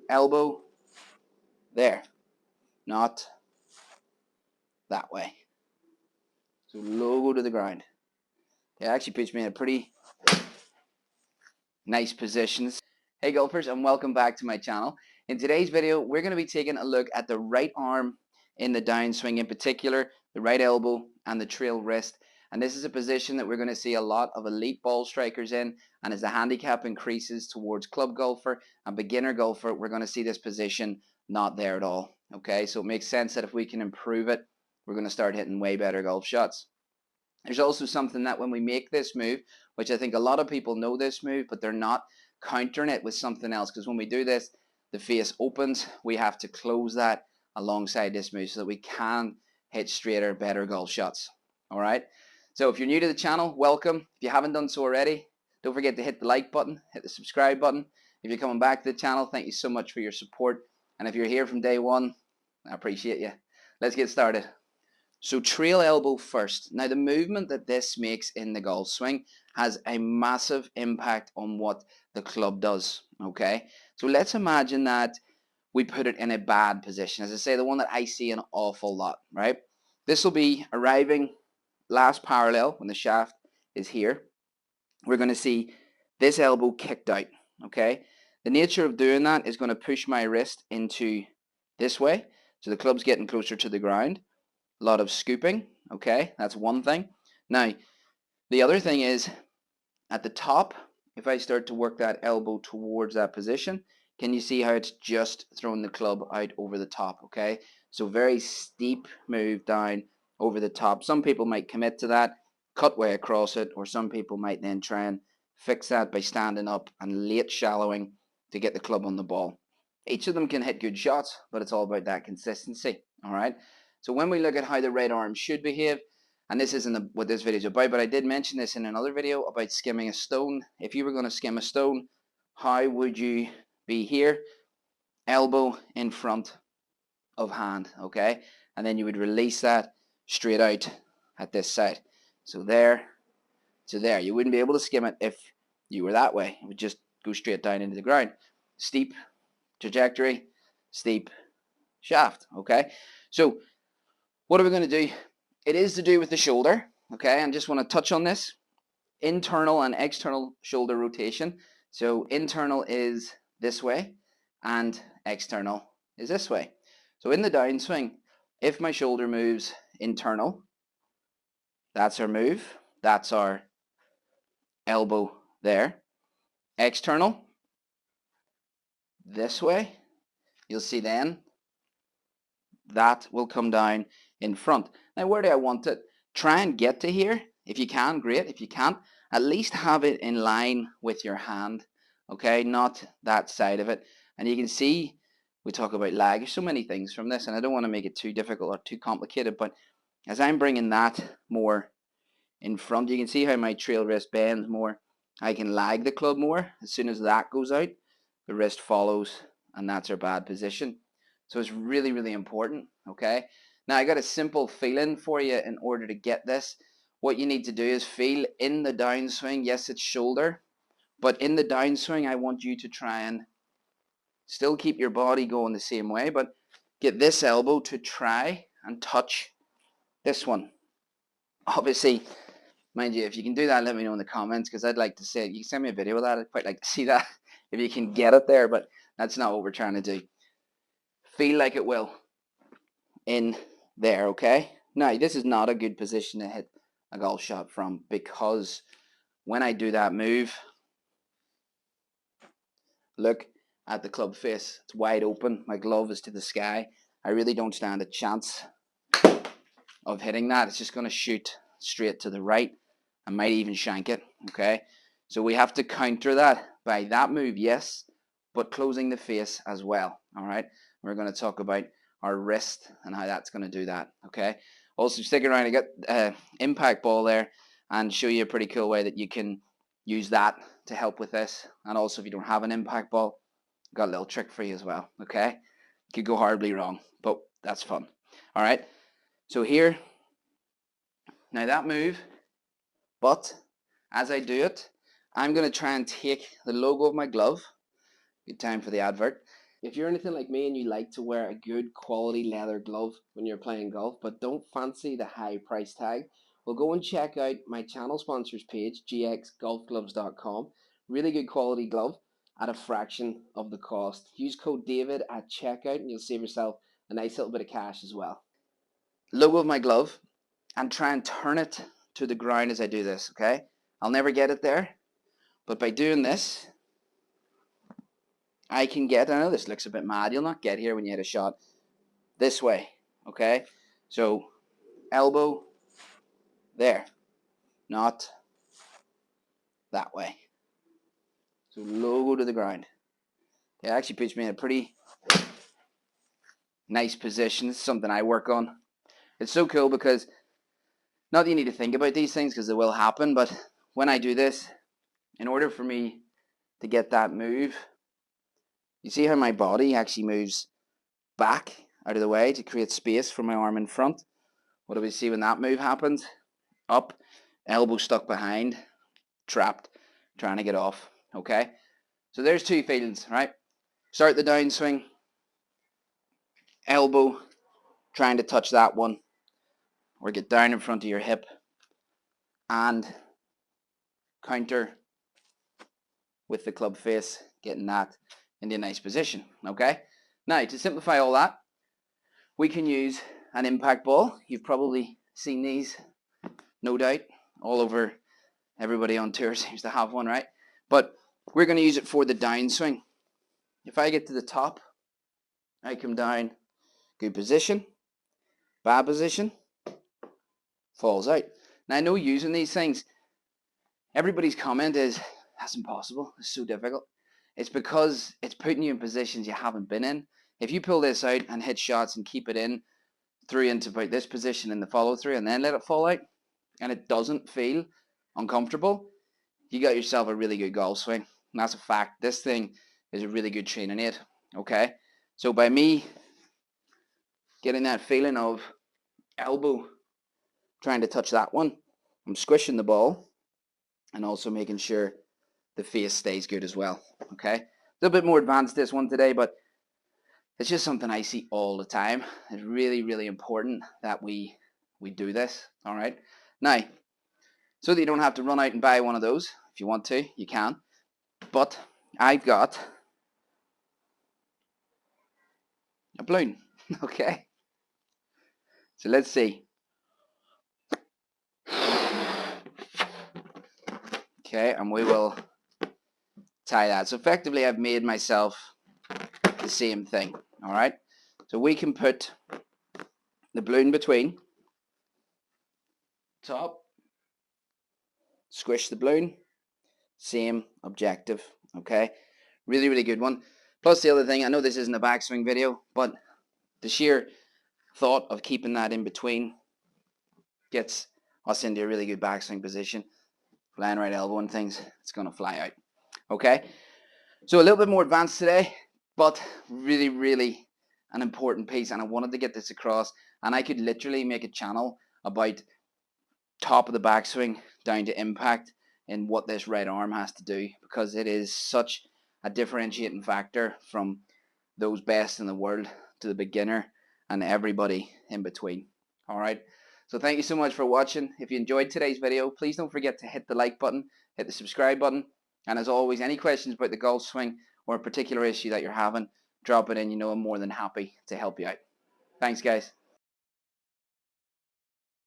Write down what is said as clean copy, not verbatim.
elbow there, not that way. So logo to the ground. It actually puts me in a pretty nice position. Hey golfers, and welcome back to my channel. In today's video, we're going to be taking a look at the right arm in the downswing, in particular the right elbow and the trail wrist. And this is a position that we're going to see a lot of elite ball strikers in, and as the handicap increases towards club golfer and beginner golfer, we're going to see this position not there at all. Okay, so it makes sense that if we can improve it, we're going to start hitting way better golf shots. There's also something that when we make this move, which I think a lot of people know this move, but they're not countering it with something else, because when we do this, the face opens. We have to close that alongside this move so that we can hit straighter, better golf shots. All right. So if you're new to the channel, welcome. If you haven't done so already, don't forget to hit the like button, hit the subscribe button. If you're coming back to the channel, thank you so much for your support. And if you're here from day one, I appreciate you. Let's get started. So trail elbow first. Now the movement that this makes in the golf swing has a massive impact on what the club does. Okay. So let's imagine that we put it in a bad position. As I say, the one that I see an awful lot, right? This will be arriving last parallel when the shaft is here. We're going to see this elbow kicked out, okay? The nature of doing that is going to push my wrist into this way. So the club's getting closer to the ground. A lot of scooping, okay? That's one thing. Now, the other thing is at the top, if I start to work that elbow towards that position, can you see how it's just throwing the club out over the top, okay? So very steep move down over the top. Some people might commit to that, cut way across it, or some people might then try and fix that by standing up and late shallowing to get the club on the ball. Each of them can hit good shots, but it's all about that consistency, all right? So when we look at how the right arm should behave, and this isn't what this video is about, but I did mention this in another video about skimming a stone. If you were going to skim a stone, how would you be here? Elbow in front of hand, okay? And then you would release that straight out at this side. So there to there. You wouldn't be able to skim it if you were that way. It would just go straight down into the ground. Steep trajectory, steep shaft, okay? So what are we going to do? It is to do with the shoulder, okay? I just want to touch on this. Internal and external shoulder rotation. So internal is this way and external is this way. So in the downswing, if my shoulder moves internal, that's our move. That's our elbow there. External, this way. You'll see then that will come down in front. Now where do I want it? Try and get to here. If you can, great. If you can't, at least have it in line with your hand, okay? Not that side of it. And you can see, we talk about lag. There's so many things from this, and I don't want to make it too difficult or too complicated, but as I'm bringing that more in front, you can see how my trail wrist bends more. I can lag the club more. As soon as that goes out, the wrist follows, and that's our bad position. So it's really, really important, okay? Now I got a simple feeling for you in order to get this. What you need to do is feel in the downswing. Yes, it's shoulder, but in the downswing, I want you to try and still keep your body going the same way, but get this elbow to try and touch this one. Obviously, mind you, if you can do that, let me know in the comments, because I'd like to see it. You can send me a video of that. I'd quite like to see that if you can get it there, but that's not what we're trying to do. Feel like it will in there, okay? Now, this is not a good position to hit a golf shot from, because when I do that move, look at the club face. It's wide open. My glove is to the sky. I really don't stand a chance of hitting that. It's just going to shoot straight to the right. I might even shank it, okay? So we have to counter that by that move, yes, but closing the face as well, all right? We're going to talk about our wrist and how that's going to do that, okay? Also, stick around. I got impact ball there and show you a pretty cool way that you can use that to help with this. And also, if you don't have an impact ball, I've got a little trick for you as well, okay? Could go horribly wrong, but that's fun. All right, so here, now that move, but as I do it, I'm going to try and take the logo of my glove. Good time for the advert. if you're anything like me and you like to wear a good quality leather glove when you're playing golf, but don't fancy the high price tag, well, go and check out my channel sponsors page, gxgolfgloves.com. Really good quality glove at a fraction of the cost. Use code David at checkout and you'll save yourself a nice little bit of cash as well. Logo of my glove, and try and turn it to the ground as I do this, okay? I'll never get it there, but by doing this, I can get, I know this looks a bit mad, you'll not get here when you hit a shot, this way, okay? So, elbow, there, not that way. So logo to the ground. It actually puts me in a pretty nice position. It's something I work on. It's so cool because not that you need to think about these things because they will happen, but when I do this, in order for me to get that move, you see how my body actually moves back out of the way to create space for my arm in front. What do we see when that move happens? Up, elbow stuck behind, trapped, trying to get off, okay? So there's two feelings, right? Start the downswing, elbow, trying to touch that one, or get down in front of your hip, and counter with the club face, getting that into a nice position, okay? Now, to simplify all that, we can use an impact ball. You've probably seen these, no doubt, all over. Everybody on tour seems to have one, right? But we're going to use it for the downswing. If I get to the top, I come down, good position, bad position, falls out. Now I know using these things, everybody's comment is, that's impossible, it's so difficult. It's because it's putting you in positions you haven't been in. If you pull this out and hit shots and keep it in through into about this position in the follow through and then let it fall out, and it doesn't feel uncomfortable, you got yourself a really good golf swing. And that's a fact. This thing is a really good training aid, okay? So by me getting that feeling of elbow trying to touch that one, I'm squishing the ball and also making sure the face stays good as well, okay? A little bit more advanced this one today, but it's just something I see all the time. It's really, really important that we do this, all right? Now, so that you don't have to run out and buy one of those, if you want to, you can. But I've got a balloon, okay? So let's see. Okay, and we will tie that. So effectively, I've made myself the same thing, all right? So we can put the balloon between, top, squish the balloon, same objective, okay? Really, really good one. Plus the other thing, I know this isn't a backswing video, but the sheer thought of keeping that in between gets us into a really good backswing position. Flying right elbow and things, it's going to fly out, okay? So a little bit more advanced today, but really, really an important piece, and I wanted to get this across, and I could literally make a channel about top of the backswing down to impact and what this right arm has to do, because it is such a differentiating factor from those best in the world to the beginner and everybody in between. All right, so thank you so much for watching. If you enjoyed today's video, please don't forget to hit the like button, hit the subscribe button, and as always, any questions about the golf swing or a particular issue that you're having, drop it in. You know I'm more than happy to help you out. Thanks, guys.